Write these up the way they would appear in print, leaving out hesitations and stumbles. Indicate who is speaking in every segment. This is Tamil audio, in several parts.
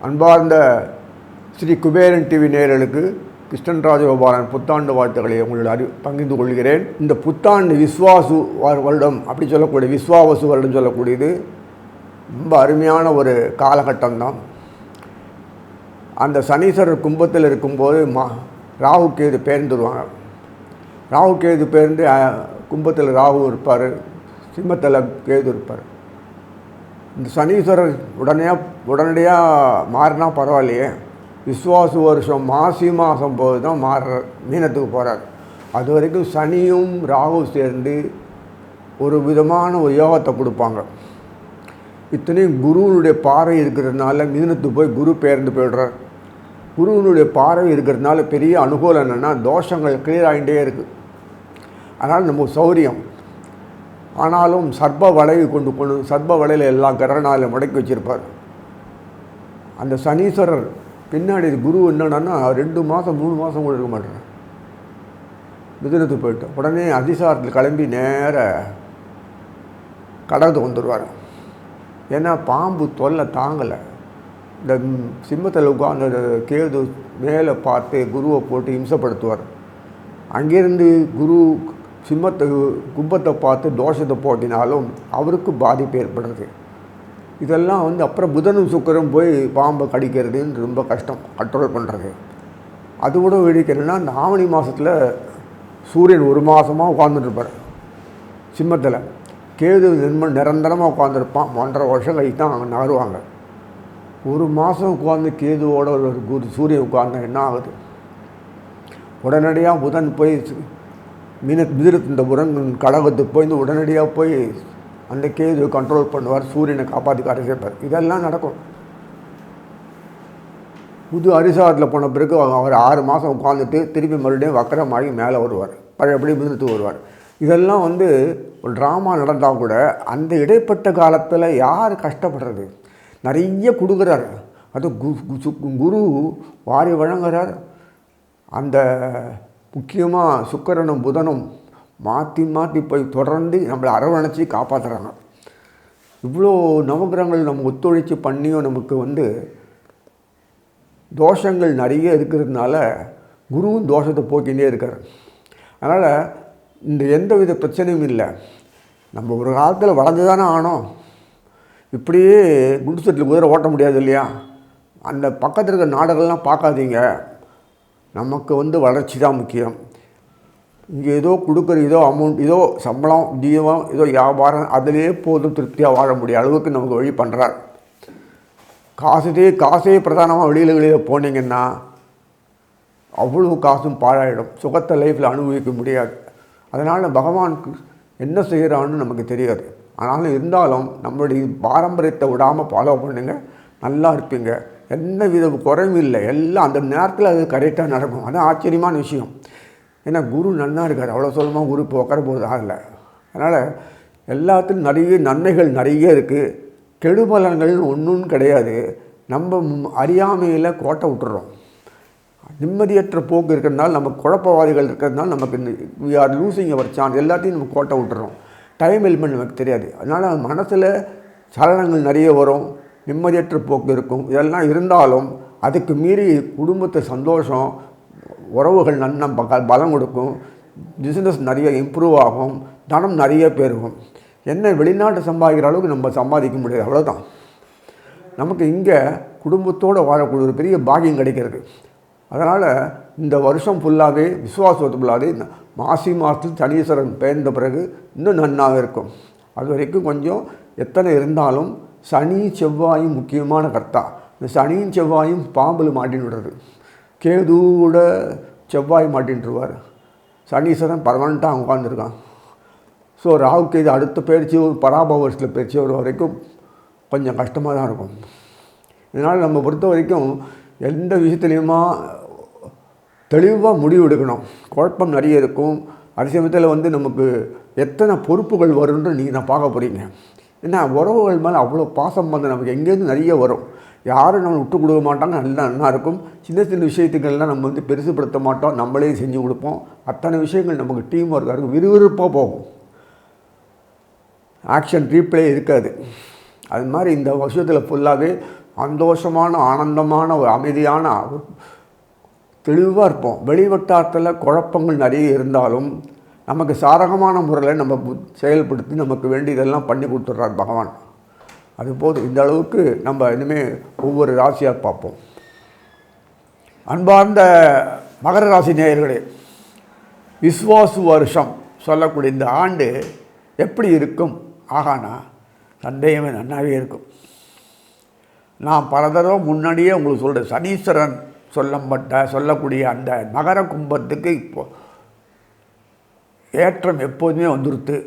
Speaker 1: அன்பார்ந்த ஸ்ரீ குபேரன் டிவி நேயர்களுக்கு கிருஷ்ணன் ராஜகோபாலன் புத்தாண்டு வாழ்த்துக்களை உங்களோட பகிர்ந்து கொள்கிறேன். இந்த புத்தாண்டு விஸ்வாசு வருடம் அப்படி சொல்லக்கூடிய விஸ்வாவசு வருடம் சொல்லக்கூடியது ரொம்ப அருமையான ஒரு காலகட்டம்தான். அந்த சனீஸ்வரர் கும்பத்தில் இருக்கும்போது ராகு கேது பெயர்ந்துருவாங்க. ராகு கேது பெயர்ந்து கும்பத்தில் ராகு இருப்பார், சிம்மத்தில் கேது இருப்பார். இந்த சனீஸ்வரர் உடனடியாக மாறினா பரவாயில்லையே, விஸ்வாசு வருஷம் மாசி மாதம் போது தான் மீனத்துக்கு போகிறார். அது வரைக்கும் சனியும் ராகு சேர்ந்து ஒரு விதமான ஒரு யோகத்தை கொடுப்பாங்க. இத்தனையும் குருவனுடைய பார்வை இருக்கிறதுனால மீனத்துக்கு போய் குரு பெயர்ந்து போய்டுறார். குருவனுடைய பார்வை இருக்கிறதுனால பெரிய அனுகூலம் என்னென்னா தோஷங்கள் கிளியர் ஆகிட்டே இருக்குது. அதனால் நம்ம சௌரியம். ஆனாலும் சர்ப வளைவு கொண்டு சர்ப வளையில் எல்லாம் கிரகணால முடக்கி வச்சுருப்பார். அந்த சனீஸ்வரர் பின்னாடி குரு என்னன்னா 2 மாதம் 3 மாதம் கூட இருக்க மாட்டார். மிதுனத்துக்கு போய்ட்டு உடனே அதிசாரத்தில் கிளம்பி நேர கடகத்துக்கு வந்துடுவார். ஏன்னா பாம்பு தொல்லை தாங்கலை. இந்த சிம்மத்தில் உட்கார்ந்து கேது மேலே பார்த்து குருவை போட்டு இம்சப்படுத்துவார். அங்கேருந்து குரு கும்பத்தை பார்த்து தோஷத்தை போட்டினாலும் அவருக்கு பாதிப்பு ஏற்படுறது. இதெல்லாம் அப்புறம் புதனும் சுக்கரம் போய் பாம்பை கடிக்கிறதுன்னு ரொம்ப கஷ்டம் கண்ட்ரோல் பண்ணுறது. அது கூட வெடிக்கிறதுனா இந்த ஆவணி மாதத்தில் சூரியன் 1 மாதமாக உட்காந்துட்டுருப்பார் சிம்மத்தில். கேது நிரந்தரமாக உட்காந்துருப்பான். 1.5 வருஷம் கழித்து தான் அங்கே நகருவாங்க. 1 மாதம் உட்காந்து கேதுவோட ஒரு சூரியன் உட்கார்ந்தா என்ன ஆகுது? உடனடியாக புதன் போய் இந்த புதன் கடகத்துக்கு போய் உடனடியாக போய் அந்த கேது கண்ட்ரோல் பண்ணுவார், சூரியனை காப்பாற்றி காட்ட சேர்ப்பார். இதெல்லாம் நடக்கும். புது அரிசாரத்தில் போன பிறகு அவர் 6 மாதம் உட்காந்துட்டு திருப்பி மறுபடியும் வக்கரமாகி மேலே வருவார், பழையபடி மிதத்துக்கு வருவார். இதெல்லாம் ஒரு ட்ராமா நடந்தால் கூட அந்த இடைப்பட்ட காலத்தில் யார் கஷ்டப்படுறது? நிறைய கொடுக்குறார். அது குரு வாரி வழங்குறார். அந்த முக்கியமாக சுக்கிரனும் புதனும் மாற்றி மாற்றி போய் தொடர்ந்து நம்மளை அரவணைச்சி காப்பாற்றுறாங்க. இவ்வளோ நவகிரகங்கள் நம்ம ஒத்துழைச்சி பண்ணியும் நமக்கு தோஷங்கள் நிறைய இருக்கிறதுனால குருவும் தோஷத்தை போக்கினே இருக்கார். அதனால் இந்த எந்தவித பிரச்சனையும் இல்லை. நம்ம ஒரு காலத்தில் வளர்ந்து தானே ஆனோம். இப்படியே குண்டு செட்டில் குதிரை ஓட்ட முடியாது இல்லையா? அந்த பக்கத்தில் இருக்கிற நாடுகள்லாம் பார்க்காதீங்க. நமக்கு வளர்ச்சி தான் முக்கியம். இங்கே ஏதோ கொடுக்குற ஏதோ அமௌண்ட், ஏதோ சம்பளம், ஜீவம், ஏதோ வியாபாரம், அதிலே போதும் திருப்தியாக வாழ முடிய அளவுக்கு நமக்கு வழி பண்ணுறார். காசே பிரதானமாக வெளியில் போனீங்கன்னா அவ்வளோ காசும் பாழாயிடும். சுகத்தை லைஃப்பில் அனுபவிக்க முடியாது. அதனால் பகவானுக்கு என்ன செய்கிறான்னு நமக்கு தெரியாது. ஆனாலும் இருந்தாலும் நம்மளுடைய பாரம்பரியத்தை விடாமல் ஃபாலோ பண்ணுங்க, நல்லா இருப்பீங்க. எந்த வித குறைவும் இல்லை. எல்லாம் அந்த நேரத்தில் அது கரெக்டாக நடக்கும். அது ஆச்சரியமான விஷயம். ஏன்னா குரு நன்னா இருக்கார். அவ்வளோ சொல்லமாக குரு இப்போ உட்கார போகிறதா இல்லை. அதனால் எல்லாத்துலையும் நிறைய நன்மைகள் நிறைய இருக்குது. கெடுபலன்கள் ஒன்றும் கிடையாது. நம்ம அறியாமையில் கோட்டை விட்டுறோம். நிம்மதியற்ற போக்கு இருக்கிறதுனால, நம்ம குழப்பவாதிகள் இருக்கிறதுனால நமக்கு we are losing our chance. எல்லாத்தையும் நம்ம கோட்டை விட்டுறோம். டைம் எலிமெண்ட் நமக்கு தெரியாது. அதனால் மனசில் சலனங்கள் நிறைய வரும், நிம்மதியற்ற போக்கு இருக்கும். இதெல்லாம் இருந்தாலும் அதுக்கு மீறி குடும்பத்தை சந்தோஷம், உறவுகள் பலம் கொடுக்கும், பிஸ்னஸ் நிறைய இம்ப்ரூவ் ஆகும், தனம் நிறைய பெருகும். என்ன வெளிநாட்டு சம்பாதிக்கிற அளவுக்கு நம்ம சம்பாதிக்க முடியாது, அவ்வளோதான். நமக்கு இங்கே குடும்பத்தோடு வாழக்கூடிய ஒரு பெரிய பாக்கியம் கிடைக்கிறது. அதனால் இந்த வருஷம் ஃபுல்லாகவே விசுவாசத்து ஃபுல்லாகவே மாசி மாதத்தில் சனீஸ்வரன் பெயர்ந்த பிறகு இன்னும் நன்னாக இருக்கும். அது வரைக்கும் கொஞ்சம் எத்தனை இருந்தாலும் சனி செவ்வாயும் முக்கியமான கர்த்தா. இந்த சனியும் செவ்வாயும் பாம்பில் மாட்டின்னு விடுறது. கேதுவோட செவ்வாய் மாட்டின்ட்டுருவார். சனீஸ்வரன் பர்மனெண்ட்டாக உட்காந்துருக்கான். ஸோ ராகு கேது அடுத்த பயிற்சி ஒரு பராபவ வருஷத்தில் பயிற்சி வர வரைக்கும் கொஞ்சம் கஷ்டமாக தான் இருக்கும். இதனால் நம்ம பொறுத்த வரைக்கும் எந்த விஷயத்துலையுமா தெளிவாக முடிவு எடுக்கணும். குழப்பம் நிறைய இருக்கும். அதே சமயத்தில் நமக்கு எத்தனை பொறுப்புகள் வரும்னு நீங்கள் நான் பார்க்க போகிறீங்க. ஏன்னா உறவுகள் மேலே அவ்வளோ பாசம் நமக்கு எங்கேருந்து நிறைய வரும். யாரும் நம்ம விட்டு கொடுக்க மாட்டாங்க, நல்லா இருக்கும். சின்ன சின்ன விஷயத்துக்கள்லாம் நம்ம பெருசுப்படுத்த மாட்டோம், நம்மளே செஞ்சு கொடுப்போம். அத்தனை விஷயங்கள் நமக்கு டீம் ஒர்க்காக இருக்கும், விறுவிறுப்பாக போகும். ஆக்ஷன் ரீப்ளே இருக்காது. அது மாதிரி இந்த வருஷத்தில் ஃபுல்லாகவே சந்தோஷமான ஆனந்தமான ஒரு அமைதியான தெளிவாக இருப்போம். வெளிவட்டாரத்தில் குழப்பங்கள் நிறைய இருந்தாலும் நமக்கு சாதகமான முறையில் நம்ம செயல்படுத்தி நமக்கு வேண்டியதெல்லாம் பண்ணி கொடுத்துட்றார் பகவான். அதுபோது இந்த அளவுக்கு நம்ம இனிமேல் ஒவ்வொரு ராசியாக பார்ப்போம். அன்பார்ந்த மகர ராசி நேயர்களே, விஸ்வாசு வருஷம் சொல்லக்கூடிய இந்த ஆண்டு எப்படி இருக்கும்? ஆகானா சந்தேகமே நன்னாவே இருக்கும். நான் பல தடவை முன்னாடியே உங்களுக்கு சொல்கிறேன், சனீஸ்வரன் சொல்லக்கூடிய அந்த மகர கும்பத்துக்கு இப்போ ஏற்றம் எப்போதுமே வந்துடுத்து.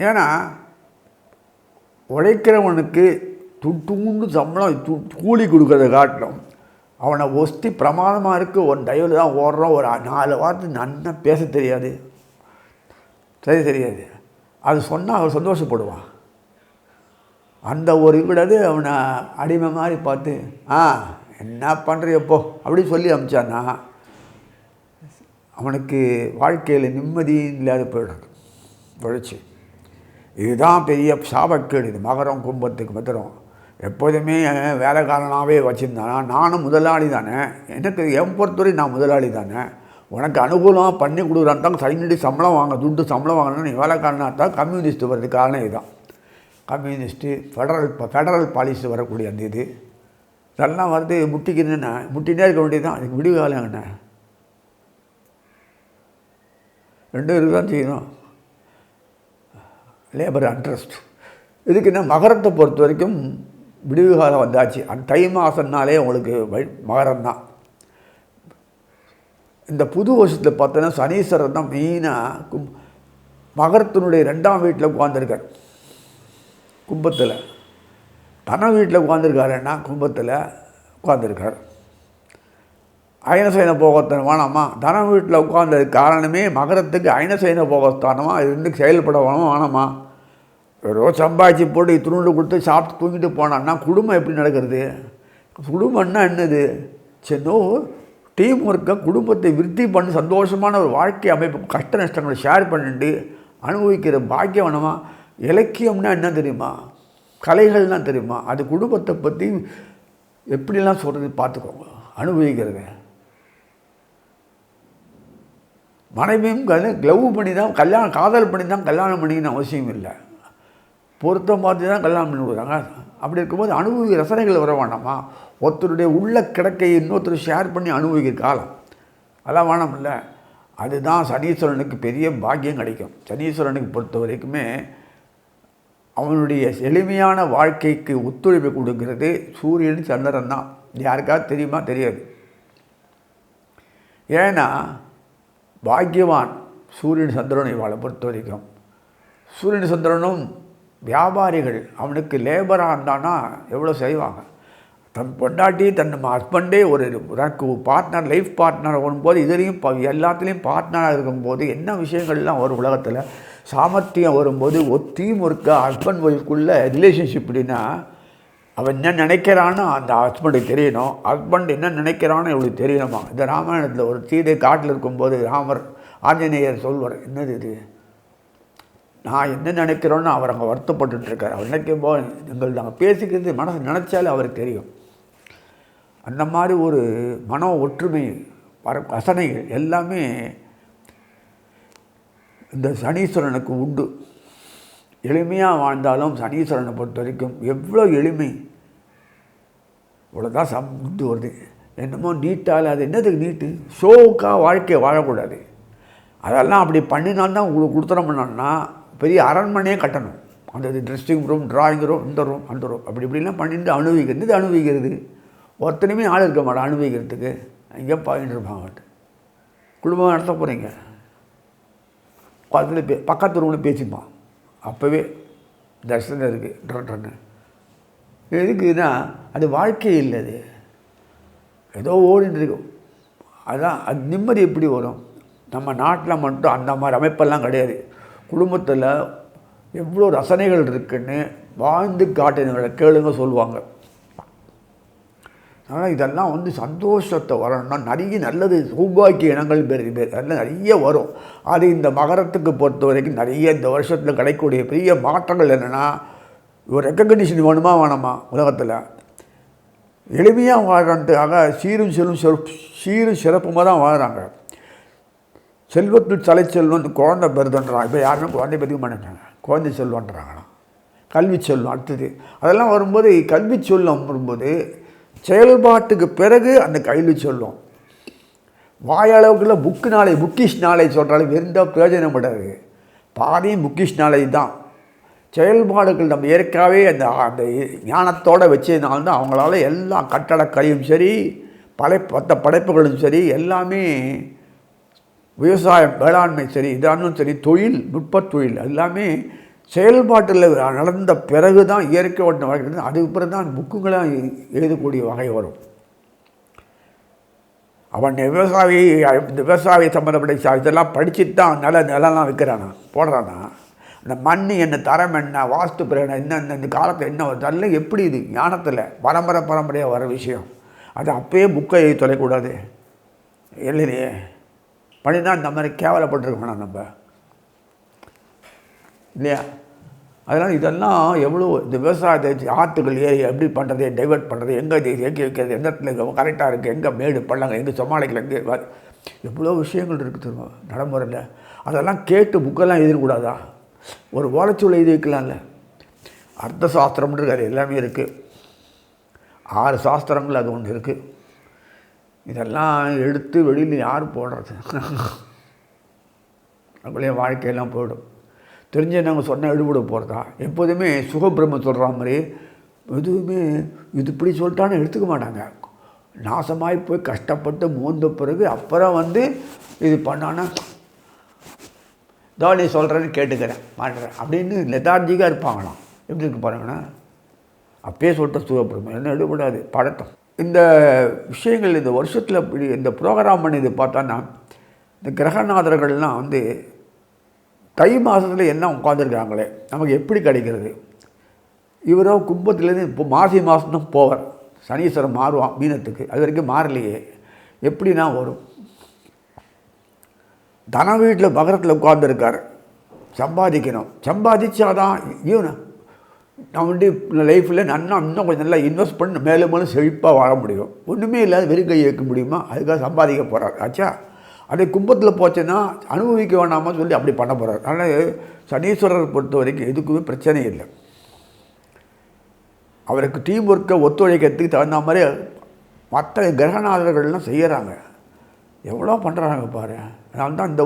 Speaker 1: ஏன்னா உழைக்கிறவனுக்கு துண்டு சம்பளம் கூலி கொடுக்கறத காட்டிலும் அவனை ஒஸ்தி பிரமாதமாக இருக்குது, ஒரு தயவில் தான் ஓடுறோம், ஒரு 4 வார்த்தை நன்னா பேச தெரியாது, சரி தெரியாது, அது சொன்னால் அவன் சந்தோஷப்படுவான். அந்த ஒரு விடது அவனை அடிமை மாதிரி பார்த்து என்ன பண்ணுறியப்போ அப்படி சொல்லி அனுப்பிச்சான்னா அவனுக்கு வாழ்க்கையில் நிம்மதி இல்லாத போயிடுறது உழைச்சி. இதுதான் பெரிய சாபக்கேடு. இது மகரம் கும்பத்துக்கு மாத்திரம் எப்போதுமே வேலைக்காரனாகவே வச்சுருந்தானா, நானும் முதலாளி தானே, எனக்கு என் பொறுத்தவரை நான் முதலாளி தானே, உனக்கு அனுகூலமாக பண்ணி கொடுக்குறான்னு தான் சைனடி சம்பளம் வாங்க, துட்டு சம்பளம் வாங்கணும்னு நீ வேலைக்காரனாக தான் கம்யூனிஸ்ட் வர்றதுக்கு காரணம் இதுதான். கம்யூனிஸ்ட்டு ஃபெடரல் பாலிசி வரக்கூடிய அந்த இது இதெல்லாம் வந்து முட்டினே இருக்க வேண்டியது தான். அதுக்கு விடிவு காலம் என்ன 2 இருக்கு தான் செய்யணும். லேபர் இன்ட்ரெஸ்ட் இதுக்கு என்ன மகரத்தை பொறுத்த வரைக்கும் விடிவு காலம் வந்தாச்சு. அந்த தை மாதம்னாலே உங்களுக்கு மகரம் தான். இந்த புது வருஷத்தில் பார்த்தோன்னா சனீஸ்வரன் தான் மெயினாக மகரத்தினுடைய 2ஆம் வீட்டில் உட்காந்துருக்கார். கும்பத்தில் தன வீட்டில் உட்காந்துருக்காருன்னா கும்பத்தில் உட்காந்துருக்கார். அயனசைன போகஸ்தானம் வேணாமா, தன வீட்டில் உட்கார்ந்தது காரணமே மகரத்துக்கு அயனசைன போகஸ்தானமாக இருந்து செயல்பட வேணாமா. வெறும் சம்பாதிச்சு போட்டு துருண்டு கொடுத்து சாப்பிட்டு தூங்கிட்டு போனான்னா குடும்பம் எப்படி நடக்கிறது? குடும்பம்னா என்னது? சின்ன டீம் ஒர்க்கை குடும்பத்தை விருத்தி பண்ணி சந்தோஷமான ஒரு வாழ்க்கை அமைப்பு கஷ்ட நஷ்டங்களை ஷேர் பண்ணிட்டு அனுபவிக்கிற பாக்கியம் வேணுமா? இலக்கியம்னா என்ன தெரியுமா? கலைகள்லாம் தெரியுமா? அது குடும்பத்தை பற்றி எப்படிலாம் சொல்கிறது பார்த்துக்கோங்க. அனுபவிக்கிறது மனைவியும் க்ளவ் பண்ணி தான் கல்யாணம், காதல் பண்ணி தான் கல்யாணம் பண்ணிக்கணும் அவசியம் இல்லை. பொருத்தம் பார்த்து தான் கல்யாணம் பண்ணி கொடுக்குறாங்க. அப்படி இருக்கும்போது அனுபவிக்கிற ரசனைகள் வர வேண்டாமா? ஒருத்தருடைய உள்ள கிடக்கையை இன்னொருத்தர் ஷேர் பண்ணி அனுபவிக்கிற காலம் அதெல்லாம் வேணாம் இல்லை. அதுதான் சனீஸ்வரனுக்கு பெரிய பாக்கியம் கிடைக்கும். சனீஸ்வரனுக்கு பொறுத்த வரைக்குமே அவனுடைய எளிமையான வாழ்க்கைக்கு ஒத்துழைப்பு கொடுக்கிறது சூரியன் சந்திரன் தான். யாருக்காவது தெரியுமா? தெரியாது. ஏன்னா பாக்கியவான் சூரியன் சந்திரனை வாழ பொறுத்த வரைக்கும். சூரியன் சந்திரனும் வியாபாரிகள் அவனுக்கு லேபராக இருந்தானா எவ்வளோ செய்வாங்க. தன் பொண்டாட்டி தன் ஹஸ்பண்டே ஒரு பார்ட்னர், லைஃப் பார்ட்னர் வரும்போது இதுலேயும் எல்லாத்துலேயும் பார்ட்னராக இருக்கும்போது என்ன விஷயங்கள்லாம் ஒரு உலகத்தில் சாமர்த்தியம் வரும்போது ஒரு டீம் ஒர்க்கு ஹஸ்பண்ட் ஒய்ஃப்குள்ளே ரிலேஷன்ஷிப் அப்படின்னா அவன் என்ன நினைக்கிறான்னு அந்த ஹஸ்பண்டுக்கு தெரியணும், ஹஸ்பண்ட் என்ன நினைக்கிறான்னு இவளுக்கு தெரியணுமா. இந்த ராமாயணத்தில் ஒரு சீதை காட்டில் இருக்கும்போது ஆஞ்சநேயர் சொல்வார், என்னது இது, நான் என்ன நினைக்கிறோன்னு அவர் அங்கே வருத்தப்பட்டுருக்கார். அவர் நினைக்கும் போது நாங்கள் பேசிக்கிறது மனசு நினச்சாலே அவருக்கு தெரியும். அந்த மாதிரி ஒரு மன ஒற்றுமை வசனைகள் எல்லாமே இந்த சனீஸ்வரனுக்கு உண்டு. எளிமையாக வாழ்ந்தாலும் சனீஸ்வரனை பொறுத்த வரைக்கும் எவ்வளோ எளிமை, இவ்வளோதான் இது வருது. என்னமோ நீட்டால் அது என்னதுக்கு நீட்டு? ஷோவுக்காக வாழ்க்கையை வாழக்கூடாது. அதெல்லாம் அப்படி பண்ணினால்தான் உங்களுக்கு கொடுத்துறோம்னா பெரிய அரண்மனையே கட்டணும். அந்த ட்ரெஸ்ஸிங் ரூம், ட்ராயிங் ரூம், இந்த ரூம், அந்த ரூம், அப்படி இப்படிலாம் பண்ணிட்டு அனுபவிக்கிறது. இது அனுபவிக்கிறது ஒருத்தனையுமே ஆள் இருக்க மாட்டேன் அனுபவிக்கிறதுக்கு. எங்கே பாயிண்ட் இருப்பாங்க. குடும்பம் நடத்த போகிறீங்க, அதில் பக்கத்து ரூமில் பேசிப்பான். அப்போவே தர்ஷனம் இருக்குது. எதுக்குன்னா அது வாழ்க்கை இல்லை, அது ஏதோ ஓடிட்டு இருக்கும். அதுதான் அது நிம்மதி எப்படி வரும்? நம்ம நாட்டில் மட்டும் அந்த மாதிரி அமைப்பெல்லாம் கிடையாது. குடும்பத்தில் எவ்வளோ ரசனைகள் இருக்குன்னு வாழ்ந்து காட்டினவங்களை கேளுங்க சொல்லுவாங்க. ஆனால் இதெல்லாம் வந்து சந்தோஷத்தை வரணும்னா நிறைய நல்லது சௌபாக்கிய இனங்கள் அதெல்லாம் நிறைய வரும். அது இந்த மகரத்துக்கு பொறுத்த வரைக்கும் நிறைய இந்த வருஷத்தில் கிடைக்கக்கூடிய பெரிய மாற்றங்கள் என்னென்னா, ஒரு ரெக்கக்னிஷன் வேணுமா வேணாமா, உலகத்தில் எளிமையாக வாழ்கிறதுக்காக சீரும் சிறப்புமாக தான் வாழ்கிறாங்க. செல்வத்தில் தலைச்செல்வம் குழந்தை பெறுதுன்றாங்க. இப்போ யாருமே குழந்தை பெருக்க மாட்டேங்கிறாங்க, குழந்தை செல்வன்றாங்களாம். கல்வி செல்வம் அடுத்தது அதெல்லாம் வரும்போது, கல்வி செல்வம் வரும்போது செயல்பாட்டுக்கு பிறகு அந்த கல்வி செல்வம் வாயளவுக்குள்ள புக்கிஷ் நாலேஜ் சொல்கிறாலே வெறுந்தா பிரயோஜனம் படாது. பாதியும் புக்கிஷ் நாலேஜ் தான். செயல்பாடுகள் நம்ம ஏற்கனவே அந்த அந்த ஞானத்தோடு வச்சதுனால்தான் அவங்களால எல்லா கட்டடக்கலையும் சரி, மற்ற படைப்புகளும் சரி, எல்லாமே விவசாயம் வேளாண்மை சரி, இதானும் சரி, தொழில் நுட்ப தொழில் எல்லாமே செயல்பாட்டில் நடந்த பிறகு தான் இயற்கை ஓட்ட வகை. அதுக்கு பிறகு தான் புக்குங்களாக எழுதக்கூடிய வகை வரும். அவன் இந்த விவசாய சம்மந்தப்பட்ட இதெல்லாம் படிச்சுட்டு தான் நிலம்லாம் விற்கிறானா போடுறானா. இந்த மண் என்ன, தரம் என்ன, வாஸ்து பிறகு என்ன, இந்த காலத்தில் என்ன வருது, அதெல்லாம் எப்படி இது ஞானத்தில் பரம்பரையாக வர விஷயம். அது அப்போயே புக்கை தொலைக்கூடாது இல்லையே. பண்ணினா இந்த மாதிரி கேவலப்பட்டிருக்கணும் நம்ம இல்லையா. அதனால் இதெல்லாம் எவ்வளோ இந்த விவசாயத்தை ஆற்றுகள் ஏறி எப்படி பண்ணுறது, டைவெர்ட் பண்ணுறது, எங்கே இயக்கி வைக்கிறது, எந்த இடத்துல கரெக்டாக இருக்குது, எங்கே மேடு பள்ளங்க, எங்கே சமாளிக்கல, எங்கே எவ்வளோ விஷயங்கள் இருக்குது தெரியுமா நடைமுறையில். அதெல்லாம் கேட்டு புக்கெல்லாம் எழுதக்கூடாதா? ஒரு ஓலைச்சூழல் எழுதி வைக்கலாம்ல. அர்த்த சாஸ்திரம்ன்றது அது எல்லாமே இருக்குது. 6 சாஸ்திரங்கள் அது ஒன்று இருக்குது. இதெல்லாம் எடுத்து வெளியில் யார் போடுறது? நம்மளே வாழ்க்கையெல்லாம் போயிடும். தெரிஞ்ச நாங்கள் சொன்னால் எடுபட போகிறதா? எப்போதுமே சுகபிரம்ம சொல்கிற மாதிரி எதுவுமே இது இப்படி சொல்லிட்டான்னு எடுத்துக்க மாட்டாங்க. நாசமாகி போய் கஷ்டப்பட்டு மூந்த பிறகு அப்புறம் வந்து இது பண்ணான்னா நீ சொல்கிறேன்னு கேட்டுக்கிறேன் மாட்டுறேன் அப்படின்னு லெதார்ஜிக்காக இருப்பாங்களாம். எப்படி இருக்கு பாருங்கன்னா, அப்பயே சொல்லிட்ட சுகபிரம்மம் என்ன எடுபடாது படட்டும். இந்த விஷயங்கள் இந்த வருஷத்தில் இப்படி இந்த ப்ரோக்ராம் பண்ணி இது பார்த்தோன்னா, இந்த கிரகநாதர்கள்லாம் வந்து தை மாதத்தில் என்ன உட்காந்துருக்காங்களே நமக்கு எப்படி கிடைக்கிறது? இவரோ கும்பத்துலேருந்து இப்போ மாசி மாதம்தான் போவார். சனீஸ்வரன் மாறுவான் மீனத்துக்கு, அது வரைக்கும் மாறலையே. எப்படின்னா வரும்? தன வீட்டில் மகரத்தில் உட்காந்துருக்கார், சம்பாதிக்கணும். சம்பாதிச்சாதான் இவனு நம்ம வந்து லைஃப்பில் இன்னும் கொஞ்சம் நல்லா இன்வெஸ்ட் பண்ணி மேலும் மேலும் செழிப்பாக வாழ முடியும். ஒன்றுமே இல்லாத வெறும் கை வைக்க முடியுமா? அதுக்காக சம்பாதிக்க போகிறார் ஆச்சா. அதே கும்பத்தில் போச்சுன்னா அனுபவிக்க வேணாமா சொல்லி அப்படி பண்ண போகிறார். அதனால் சனீஸ்வரர் பொறுத்த வரைக்கும் எதுக்குமே பிரச்சனை இல்லை. அவருக்கு டீம் ஒர்க்கை ஒத்துழைக்கிறதுக்கு தகுந்த மாதிரி மற்ற கிரகநாதர்கள்லாம் செய்கிறாங்க. எவ்வளோ பண்ணுறாங்க பாரு. அதனால தான் இந்த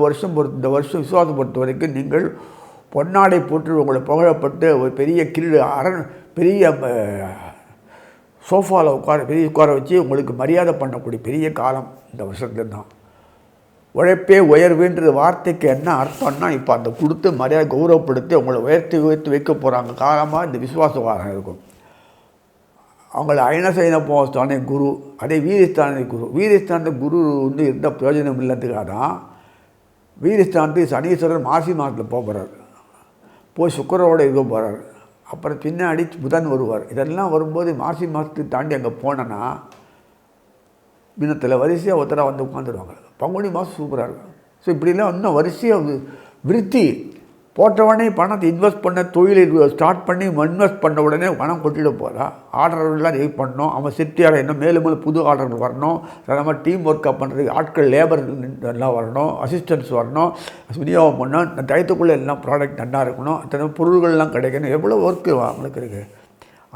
Speaker 1: வருஷம் விசுவாசம் பொறுத்த வரைக்கும் நீங்கள் பொன்னாடை போட்டு உங்களை புகழப்பட்டு ஒரு பெரிய பெரிய சோஃபாவில் உட்கார வச்சு உங்களுக்கு மரியாதை பண்ணக்கூடிய பெரிய காலம் இந்த வருஷத்துல தான். உழைப்பே உயர்வுன்ற வார்த்தைக்கு என்ன அர்த்தம்னா, இப்போ அந்த கொடுத்து மரியாதை கௌரவப்படுத்தி உங்களை உயர்த்தி வைக்க போகிறாங்க காலமாக இந்த விசுவாச வாரம் இருக்கும். அவங்கள அயனசைன போஸ்தானே குரு, அதே வீரஸ்தான குரு வந்து எந்த பிரயோஜனம் இல்லத்துக்காக தான் வீரஸ்தானத்துக்கு சனீஸ்வரர் மாசி மாதத்தில் போகிறார். போய் சுக்கரோடு இருக்க போகிறார். அப்புறம் பின்னாடி புதன் வருவார். இதெல்லாம் வரும்போது மாசி மாதத்துக்கு தாண்டி அங்கே போனேன்னா மீனத்தில் வரிசையாக ஒருத்தராக வந்து உட்காந்துருவாங்க. பங்குனி மாதம் சூப்பராக இருக்கும். ஸோ இப்படிலாம் இன்னும் வரிசையாக விருத்தி போட்டவுடனே பணத்தை இன்வெஸ்ட் பண்ண தொழிலை ஸ்டார்ட் பண்ணி இன்வெஸ்ட் பண்ண உடனே பணம் கொட்டிட போகிறா. ஆர்டர்கள்லாம் ரெடி பண்ணணும். அவன் சிட்டியால் இன்னும் மேலும் மேலும் புது ஆர்டர்கள் வரணும். அது மாதிரி டீம் ஒர்க்காக பண்ணுறதுக்கு ஆட்கள் லேபர் எல்லாம் வரணும், அசிஸ்டன்ஸ் வரணும், விநியோகம் பண்ணணும். இந்த டயத்துக்குள்ளே எல்லாம் ப்ராடக்ட் நல்லா இருக்கணும், அத்தனை பொருள்கள்லாம் கிடைக்கணும். எவ்வளோ ஒர்க்கு அவங்களுக்கு இருக்குது.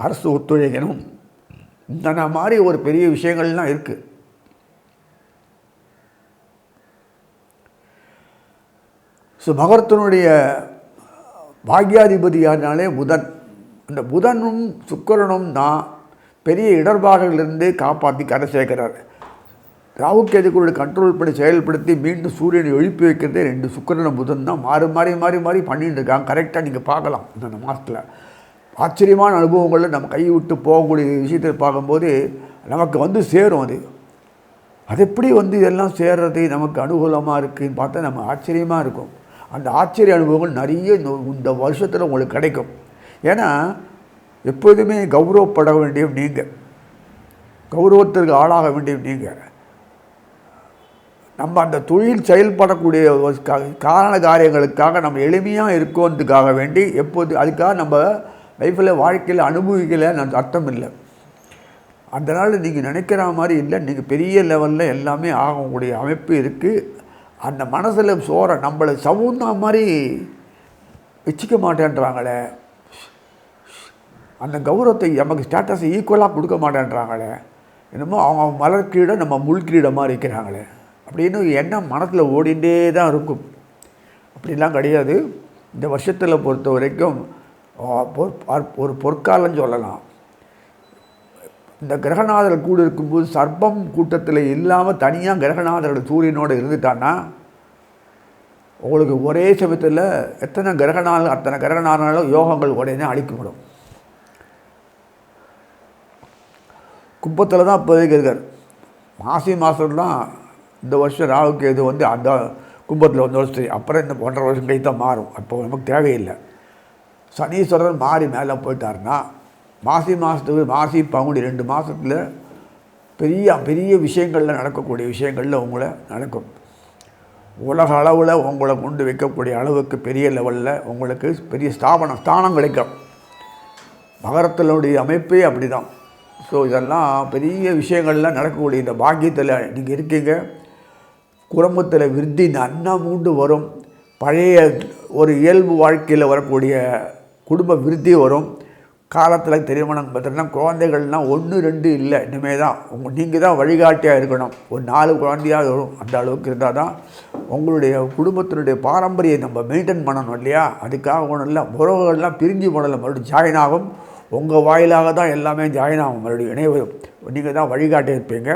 Speaker 1: அரசு ஒத்துழைக்கணும். இந்த மாதிரி ஒரு பெரிய விஷயங்கள்லாம் இருக்குது. ஸோ மகரத்தினுடைய பாக்யாதிபதி யாருனாலே புதன். அந்த புதனும் சுக்கிரனும் தான் பெரிய இடர்பாடுகளிலிருந்து காப்பாற்றி கரை சேர்க்கிறார். ராகுகேதுக்களுடைய கண்ட்ரோல் பண்ணி செயல்படுத்தி மீண்டும் சூரியனை எழுப்பி வைக்கிறதே 2 சுக்கிரனும் புதன் தான். மாறி பண்ணிட்டு இருக்காங்க. கரெக்டாக நீங்கள் பார்க்கலாம் இந்த மாதத்தில். ஆச்சரியமான அனுபவங்களில் நம்ம கை விட்டு போகக்கூடிய விஷயத்தை பார்க்கும்போது நமக்கு வந்து சேரும். அது எப்படி வந்து இதெல்லாம் சேர்றது நமக்கு அனுகூலமாக இருக்குதுன்னு பார்த்தா நம்ம ஆச்சரியமாக இருக்கும். அந்த ஆச்சரிய அனுபவங்கள் நிறைய இந்த வருஷத்தில் உங்களுக்கு கிடைக்கும். ஏன்னா எப்போதுமே கௌரவப்பட வேண்டிய நீங்கள் கௌரவத்திற்கு ஆளாக வேண்டிய நீங்கள் நம்ம அந்த தொழில் செயல்படக்கூடிய காரண காரியங்களுக்காக நம்ம எளிமையாக இருக்கோன்றதுக்காக வேண்டி எப்போது அதுக்காக நம்ம லைஃப்பில் வாழ்க்கையில் அனுபவிக்கல அர்த்தம் இல்லை. அதனால் நீங்கள் நினைக்கிற மாதிரி இல்லை, நீங்கள் பெரிய லெவலில் எல்லாமே ஆகக்கூடிய அமைப்பு இருக்குது. அந்த மனசில் நம்மளை சவுந்தா மாதிரி வச்சுக்க மாட்டேன்றாங்களே, அந்த கௌரவத்தை நமக்கு ஸ்டேட்டஸை ஈக்குவலாக கொடுக்க மாட்டேன்றாங்களே, என்னமோ அவங்க மலர்கீடை நம்ம முள்கீடை மாதிரி இருக்கிறாங்களே அப்படின்னு எண்ணம் மனசில் ஓடிண்டே தான் இருக்கும். அப்படிலாம் கிடையாது. இந்த வருஷத்தில் பொறுத்த வரைக்கும் ஒரு பொற்காலம்னு சொல்லலாம். இந்த கிரகநாதர் கூட இருக்கும்போது சர்ப்பம் கூட்டத்தில் இல்லாமல் தனியாக கிரகநாதரோட சூரியனோடு இருந்துட்டான்னா உங்களுக்கு ஒரே சமயத்தில் எத்தனை கிரகநாதம் அத்தனை கிரகநாதனாலும் யோகங்கள் உடனே அழிக்கப்படும். கும்பத்தில் தான் இப்போதைக்கு இருக்கார். மாசி மாதம் தான் இந்த வருஷம் ராகுக்கு இது அந்த கும்பத்தில் வருஷம் அப்புறம் இந்த 1.5 வருஷம் கழித்து தான் மாறும். அப்போ நமக்கு தேவையில்லை. சனீஸ்வரர் மாறி மேலே போயிட்டாருன்னா மாசி மாதத்துக்கு மாசி பங்குனி 2 மாதத்தில் பெரிய பெரிய விஷயங்களில் நடக்கக்கூடிய விஷயங்களில் உங்களை நடக்கும். உலக அளவில் உங்களை கொண்டு வைக்கக்கூடிய அளவுக்கு பெரிய லெவலில் உங்களுக்கு பெரிய ஸ்தானம் கிடைக்கும். மகரத்தினுடைய அமைப்பே அப்படி தான். ஸோ இதெல்லாம் பெரிய விஷயங்கள்லாம் நடக்கக்கூடிய இந்த பாக்கியத்தில் நீங்கள் இருக்கீங்க. குடும்பத்தில் விருத்தி நன்னா மூண்டு வரும். பழைய ஒரு இயல்பு வாழ்க்கையில் வரக்கூடிய குடும்ப விருத்தி வரும். காலத்தில் திருமணம் பார்த்தீங்கன்னா குழந்தைகள்லாம் 1 2 இல்லை, இனிமேல் தான் நீங்கள் தான் வழிகாட்டியாக இருக்கணும். ஒரு 4 குழந்தையாக வரும். அந்த அளவுக்கு இருந்தால் தான் உங்களுடைய குடும்பத்தினுடைய பாரம்பரியம் நம்ம மெயின்டைன் பண்ணணும் இல்லையா? அதுக்காக ஒன்றும் இல்லை. உறவுகள்லாம் பிரிஞ்சு போடலை, மறுபடியும் ஜாயின் ஆகும். உங்கள் வாயிலாக தான் எல்லாமே ஜாயின் ஆகும், மறுபடியும் இணைவு. நீங்கள் தான் வழிகாட்டி இருப்பீங்க.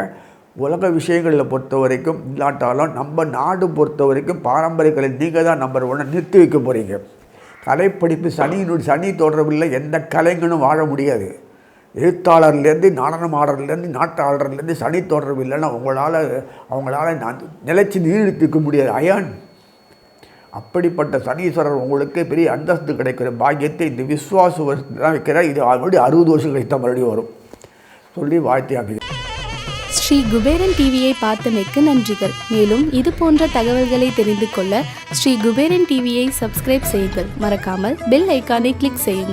Speaker 1: உலக விஷயங்களில் பொறுத்த வரைக்கும் இல்லாட்டாலும் நம்ம நாடு பொறுத்த வரைக்கும் பாரம்பரிய கலை நீங்கள் தான் நம்பர் 1 நிறுத்தி வைக்க போகிறீங்க. கலைப்படிப்பு சனி தொடர்பில் எந்த கலைஞனும் வாழ முடியாது. எழுத்தாளர்லேருந்து நடனம் ஆடுறதுலேருந்து நாட்டு ஆடுறதுலேருந்து சனி தொடர்பு இல்லைன்னா அவங்களால நிலைச்சி நீடித்துக்க முடியாது. அயான் அப்படிப்பட்ட சனீஸ்வரர் உங்களுக்கு பெரிய அந்தஸ்து கிடைக்கிற பாக்கியத்தை இந்த விஸ்வாச வருஷத்தில் தான் வைக்கிறார். இது மறுபடியும் 60 வருஷம் கழித்த மறுபடியும் வரும் சொல்லி வாழ்த்தியாக்குது.
Speaker 2: ஸ்ரீ குபேரன் டிவியை பார்த்தமைக்கு நன்றிகள். மேலும் இது போன்ற தகவல்களை தெரிந்து கொள்ள ஸ்ரீ குபேரன் டிவியை சப்ஸ்கிரைப் செய்யுங்கள். மறக்காமல் பெல் ஐக்கானை கிளிக் செய்யுங்கள்.